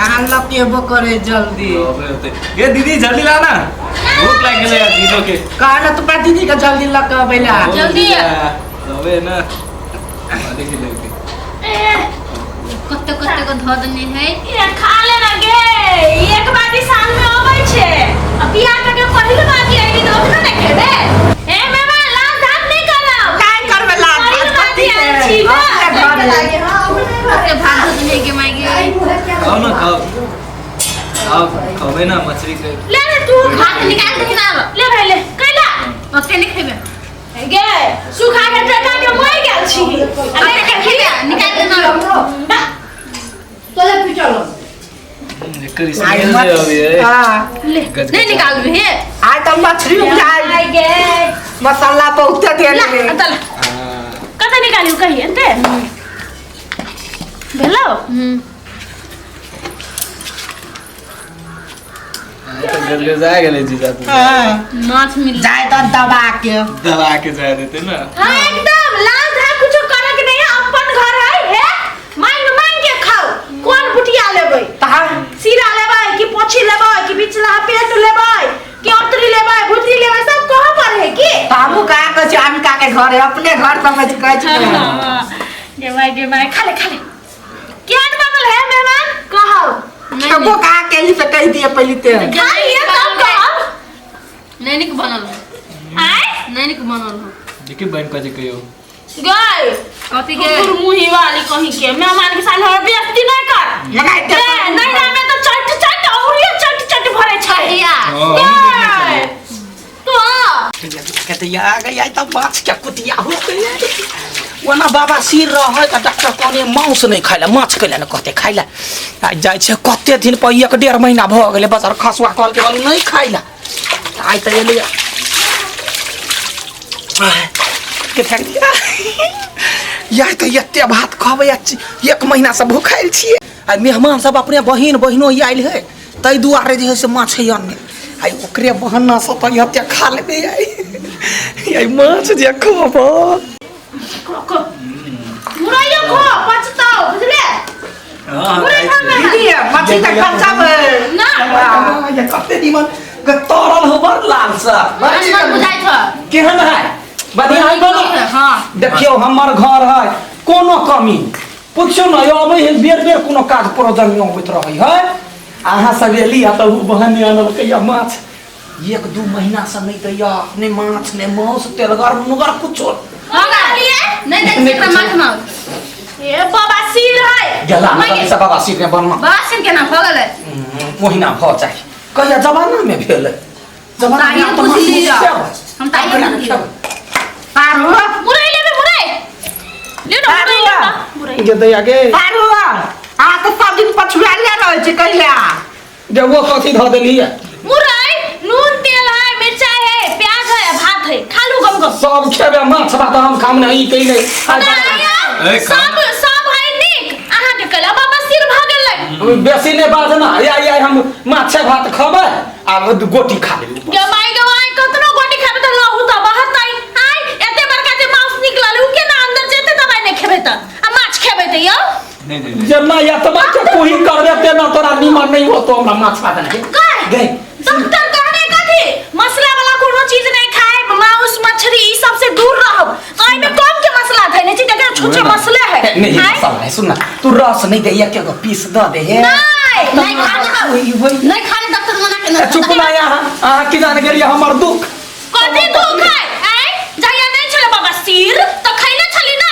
कहाँ लपेबो करे जल्दी। ये दीदी जल्दी ला ना, भूख लग गई है दीदों के। कहा ना तो दीदी का जल्दी लपेला। जल्दी अबे ना देखिए लेके कत्ते कत्ते को धो देने है। ये खा लेना गे, एक बारी साल में आबै छे। अब बियाह करके पहिल बार आइली तो ओतना नहीं खेबे। ए मेहमान लाल धान नहीं करब। काय करबे लाल पहिल बार पति आइल से छी ना। अपने घर लागे। कत्ते भात धो देने के मांगे। खाओ ना खाओ खाओ ना मछली के। ले ले तू भात निकाल दे ना। ले भाई ले कैला ओके नहीं खेबे। गे सुखा के टका के मोय गेल छी। अरे के खेबे निकाल दे ना। चले पी चलो। करी से अभी है। हां ले नहीं निकाल भी है। आज तो मछली उठाई गे मसाला बहुत दे ला ले। तल कत निकालियो कही अंते भेलो तो गल जाए गले जीजा तू। हां माछ मिल जाए तो दबा के जाए देते ना। हां एकदम लाल धा कुछ करे के नहीं अपन घर है मांग मांग के खाओ। कौन बुटिया लेबै ता सीरा लेबै कि पोछी लेबै कि बिचला पेट लेबै कि औतरी लेबै भुजी लेबै सब कहां पर है की तामू का के जान का के घर है अपने घर समझ के गे भाई खा ले क्या बनल है मेहमान कहो छबो का के ही से कह दिए पहले ते खाइए तब कहो नैनी के बनल आय नैनी के बनल हो। देखिए बहन का जी कहियो गए कथी के कुकुर मुही वाली कहीं के मेहमान के साथ हर बेइज्जती नहीं कर लगाई दे नहीं ना मैं तो चट और ये चट भरे छै या गए तो कहते आ गई तो माछ के कुतिया हो गई वना बाबा सिर रहे त डॉक्टर कहने मांस नहीं खाइला माछ कैला न कहते खाइला आ जाय छे कते दिन पर 1.5 महीना भ गेले बजार खसवा कहल के नहीं खाइला आइ त एले के फेक दिया या तो एते भात खबे 1 महीना से भूखाइल छिए आ मेहमान सब अपने बहिनो ही आइल है तै दुआरे जे है से माछ आने आई ओकरे बहना से त एते खा लेबे आई माछ जे खबो मुरैया खो पचताओ बुझले हां दीदी मछली तक कच्चा ना ये कते निमन के तरल हो बर लाल सा मछली बुझाइ छ। केहन है बढ़िया है बोलो हां देखियो हमर घर है कोनो कमी पूछो न अबे है बेर कोनो काज प्रोजन न होइत रहै है आहा सब एली आ त बहन आनल के माछ 1-2 महीना से नहीं दैया ने माछ ने मांस तेलगर मुगर कुछो होगा नहीं देख से माछ मार ए बाबा सिर है गेला न सब बाबा सिर ने बनवा बासिन के ना हो गेलै। महीना भ जाय कहिया जमाना में भेल जमाना ताई में पूछ लिया हम ताई ना पारो मुरै लेबे मुरै ले न मुरै ले न मुरै जे दैया के पारो आ त सब दिन पछुआलिया रहै छै कहिया जे वो कथि ध देली मुरै नून तेल है मिर्चाई है प्याज है भात है खालू गम सब खेबे माछ भात हम खाम नहीं कइले सब है निक अहाँ के कला बाबा सिर भ गेलै बेसी ने बाजना या हम माछ भात खबे आ गोटी खा लेबे गे माय कतनो गोटी खाबे त लहू त बहतै आइ एते बड़का जे मांस निकलल उ के ना अंदर जेते दवाई नहीं खेबे त आ माछ खेबे त यो नहीं जब या त बात कोही करबे ते न तोरा निमन नहीं हो तो हमरा माछ भात नहीं गई डॉक्टर कहने कथी मसला वाला कोनो चीज नहीं खाए मांस मछली ई सब से दूर रहब आई में कम के मसला धैले छी जगह छुछे मसले है नहीं मसाला है सुन तू रस नहीं दे एक एगो पीस द दे है नहीं खाना नहीं खाने डॉक्टर मना के ना चुप ना यहाँ की जान गेलिए हमर दुख कथी दुख है आई जया नहीं छले बाबा सिर त खैले छली ना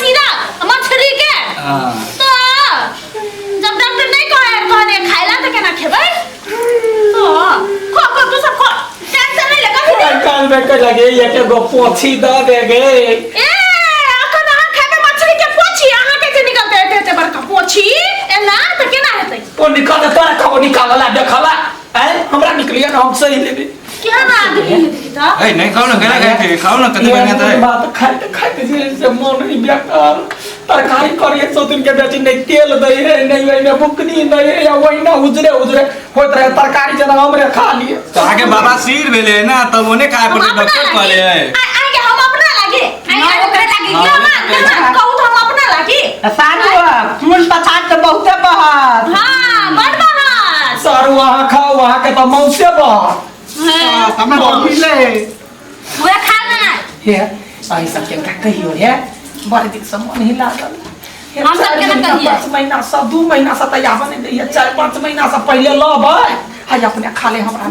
सीरा मछली के हां तो जब डॉक्टर नहीं कहने खाइला त केना खेबै तो खो तू सब खो टेंशन नहीं ले कथी काल में के लगे एक एगो पोछी द दे गे ए अखन अहाँ खाबे मछली के पोछी अहाँ के निकलते एते बड़का पोछी ए ना त केना हेतै ओ निकाल तोरा कब निकालला देखला हैं हमरा निकलिया ना हम सही लेबे क्या ना आदमी त ए नहीं खाओ ना गला खाओ ना कते बढ़िया है बात खाते से मन नहीं बेकार तरकारी करिए सो दिन के बेची नहीं तेल दे है नहीं ओइ में बुकनी नहीं है या ओइ ना उजरे होत रहे तरकारी जना हमरे खा लिए तो आगे बाबा सिर भेले ना तब ओने खाए पड़े डॉक्टर कहले है आगे हम अपना लागे आगे ओकरे लागे क्या मान कहू हम अपना लागे सारू फूल पछाड़ के बहुते बहत हां बड़ के तो मौसे बा है मिले वो खा लेना हे आई सब के का कहियो हे बड़े दिन से मन ही लागल हम सब के ना कहिए 5 महीना से 2 महीना से तैयार बने दैए 4-5 महीना से पहले लबै हाय अपने खा ले हमरा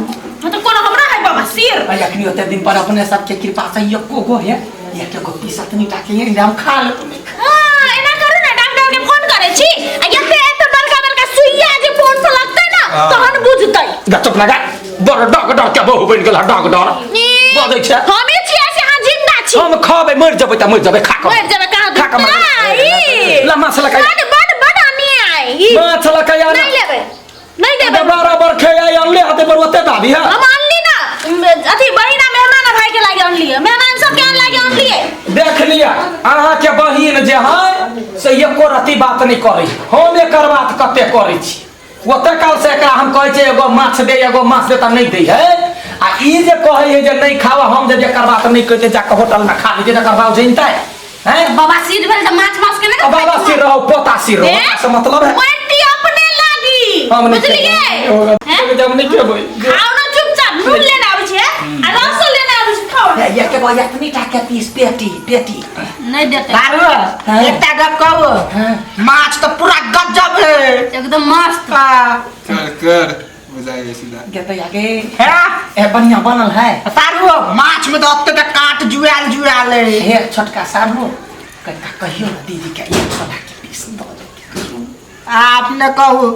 तो कोन हमरा है बाबा सिर हाय अखनी होते दिन पर अपने सबके कृपा से एको गो है एक गो पीस तनी टाके हम खा ले तुम हां एना करू ना डॉक्टर के फोन करे छी आ एते एते बड़का सुइया जे फोन पर लगतै ना तहन बुझतै गचप लगा डॉक्टर के बहु बन गेल डॉक्टर बजै छै हमे छियै से हां जिंदा छी हम खाबे मर जबै त मर जबै खा के मर जबै कहां खा के ला मसला का बड़ अन्याय मसला का यार नहीं लेबै नहीं देबै बराबर खेया अनले हाथे पर ओते दाबी है हम अनली ना अथी बहिना मेहमान भाई के लागे अनली मेहमान सब के लागे अनली देख लिया अहाँ के बहिन जे है से एको रति बात नहीं करै हम एकर बात कते करै छी ओते काल से एकरा हम कहै छै एगो माछ दे एगो माछ दे त नहीं दै है आ ई जे कहै है जे नहीं खावा हम जे एकर बात नहीं कहते जाके होटल में खा लीजिए एकर बात जानता है हैं बाबा सिर भेल त माछ माछ के ना बाबा सिर रहो पोता सिर रहो से मतलब है मट्टी अपने लागी हम नहीं बुझलिए जब नहीं खेबै खाओ ना चुपचाप नून लेने आबै छै आ रस लेने आबै छै खाओ ये के बात अपनी टाके पीस पेटी नहीं देते बारू एकटा गप कहू माछ तो पूरा गजब है एकदम मस्त कर बुझाइए सीधा कहते आगे है ए बढ़िया बनल है सारू माछ में तो अब तक काट जुआल है हे छोटका सारू कहियो ना दीदी के एक छोटा के पीस दो आपने कहू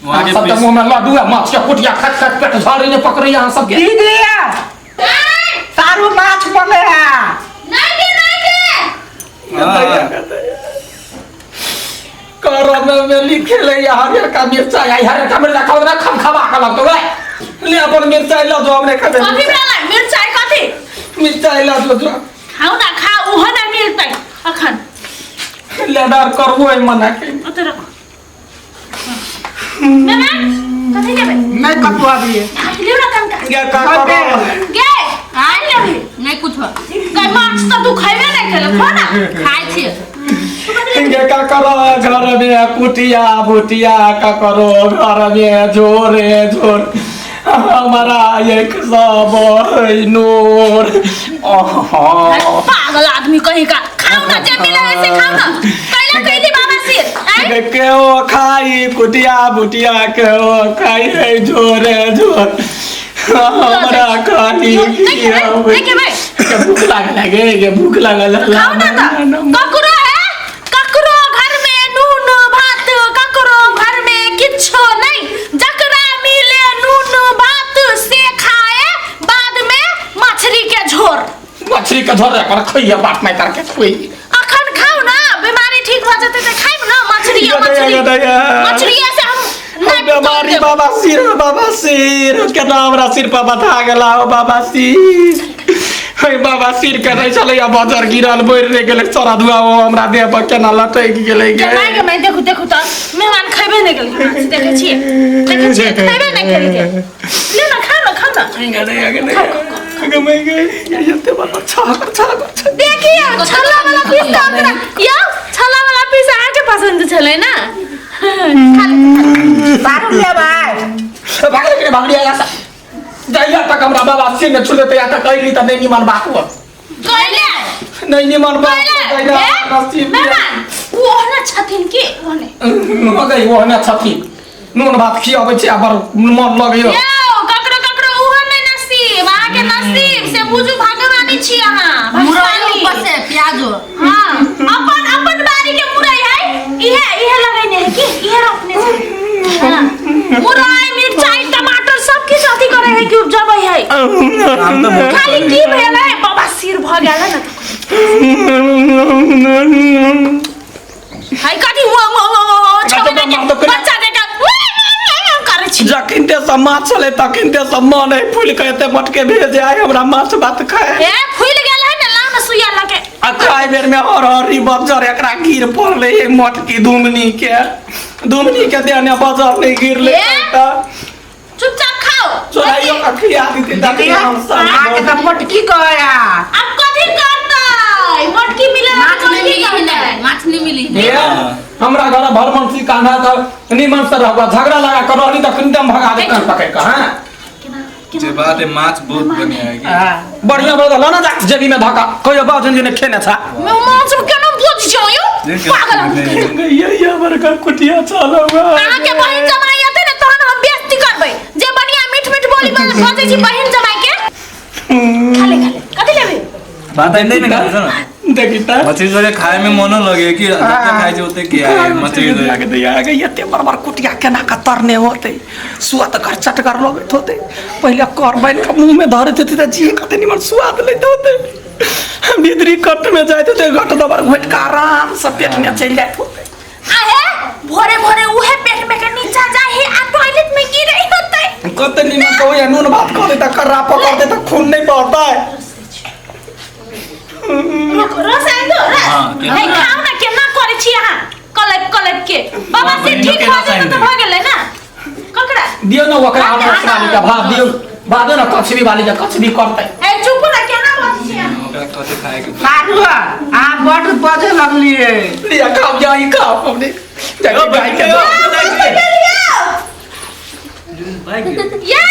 वहां के सब तो मुंह में लड्डू है माछ के कुटिया खट पेट झाड़ी ने पकड़ी यहां सब के दीदी सारू माछ बने है नहीं दे करम में लिखे ले हरियर का मिर्चा आई हरियर का मिर्चा खाओ ना खमखमा का लगतो ले अपन मिर्चा ला दो हमने खाबे कथी वाला मिर्चाई कथी मिर्चा ला दो खाओ ना खाओ ओह ना मिलतै अखन लेदार करबो है मना के ओते रखो मेहमान कथी देबै मैं कटवा दिए लियो ना काम का क्या का करो गे आइ लेबी नहीं कुछ गै माछ त तू खैबे नहीं केले खो ना खाइ छी इनके का करो घर में कुटिया बुटिया का करो घर में जोरे जोर हमारा एक सब नूर पागल आदमी कहीं का खाओ ना जे मिले ऐसे खाओ ना कैला कैली बाबा सिर क्यों खाई कुटिया बुटिया क्यों खाई है जोरे जोर हमारा खानी नहीं के भाई भूख लगे ये भूख लगल खाओ ना ककरो है ककरो घर में नून भात ककरो घर में किछो नहीं जकरा मिले नून भात से खाए बाद में मछली के झोर मछली का झोर कर खोइया बात में करके खोई अखन खाओ ना बीमारी ठीक हो जते त खाइब ना मछली से हम नहीं बीमारी बाबा सिर के नाम रा सिर पर बता गेला हो बाबा सिर हे बाबा सिर के नहीं चले या बाजार गिरल बोर रे गेले सारा दुआ हो हमरा देह पर केना लटक गेले गे के मैं देखो त मेहमान खैबे नहीं गेल देखे छी खैबे नहीं गेल ले ना खा ना आगे मैं गए ये बात छाकर देखिए छल्ला वाला पीस काटना या छल्ला वाला पीस आके पसंद छले ना सारू ले भाई भागले आया सा जइया तक हमरा बाबा सिर में छुले तया तक कहली त नहीं मान बात हो कहले नहीं मान बात मेहमान वो ना छथिन के ओने हो गई वो ना छथी नून भात खियाबै छै आबर मन लगैयो यो ककरो ओहन नहीं नसीब आहा के नसीब से बुझू भगवानी छी अहाँ भगवानी ऊपर से प्याजो हां अपन बारी के मुरई है इहे लगाइने है कि इहे रोपने छै मुरई मिर्चाई टमाटर सब के साथी करे है कि उपजाबै है खाली की भेल है बाबा सिर भ गेल है ना हाय कथी बच्चा देखा करे छी जखन ते सब माछ चले तखन ते सब मन है फूल के एते मटके भेज आय हमरा माछ भात खाए ए फूल गेल है ना लाम सुइया लगे अखाई बेर में हरी बजर एकरा गिर पड़ले एक मटकी दुमनी के देने बजर नहीं गिरले त चुपचाप खाओ चोराइयो का खिया दी दादी हम सब आके तो मटकी कहया अब कथी करता है मटकी मिले माछ नहीं मिली ही नहीं, माछ नहीं मिली ही ये नहीं। हमरा घर भरमंसी कांधा तो निमन से रहबा झगड़ा लगा कर रहली तो किंदम भगा दे कर पकड़ के हां जे बात है माछ बहुत बढ़िया है कि बढ़िया बोल ला ना जा जेबी में धक्का कोई बात नहीं ने खेने था मैं माछ के ना बोझ छौ यो पागल ये हमर का कुटिया चलो अहाँ के बहिन जमाई आते ने तहन हम बेइज्जती करबै जे बढ़िया मीठ मीठ बोली बजै छी बहिन जमाई के खाले खाले कथि लेबे बात है नहीं ना सुनो देखिता मछली जोरे खाए में मनो लगे कि जितना खाए जो उतने क्या है मछली जोरे आगे दे आगे ये बरबर कुटिया केना का तरने होते स्वाद कर चटकर लगत होते पहले कर बैन के मुंह में धरे थे त जी कते निमन स्वाद लेते होते भीतरी कट में जाते थे घट दबर घोट का आराम से पेट में चल जात होते आहे भोरे भोरे उहे पेट में के नीचा जाए आ टॉयलेट में गिरे होते कते निमन कोई नून भात कर देता कर्रा पकड़ देता खून नहीं पड़ता है रसायन दो हे खाओ ना केना करे छी अहाँ कलेप के बाबा से ठीक हो जाए तो भ गेलै ना ककड़ा दियो ना वकरा आलू वाली का भात दियो बादो ना कचरी वाली का कचरी करते ए चुप ना केना बज छी अहाँ ओकरा कते खाए के सारू आ बड़ बजे लगली है लिया खाओ जाई खाओ हमने जाके गाय के ये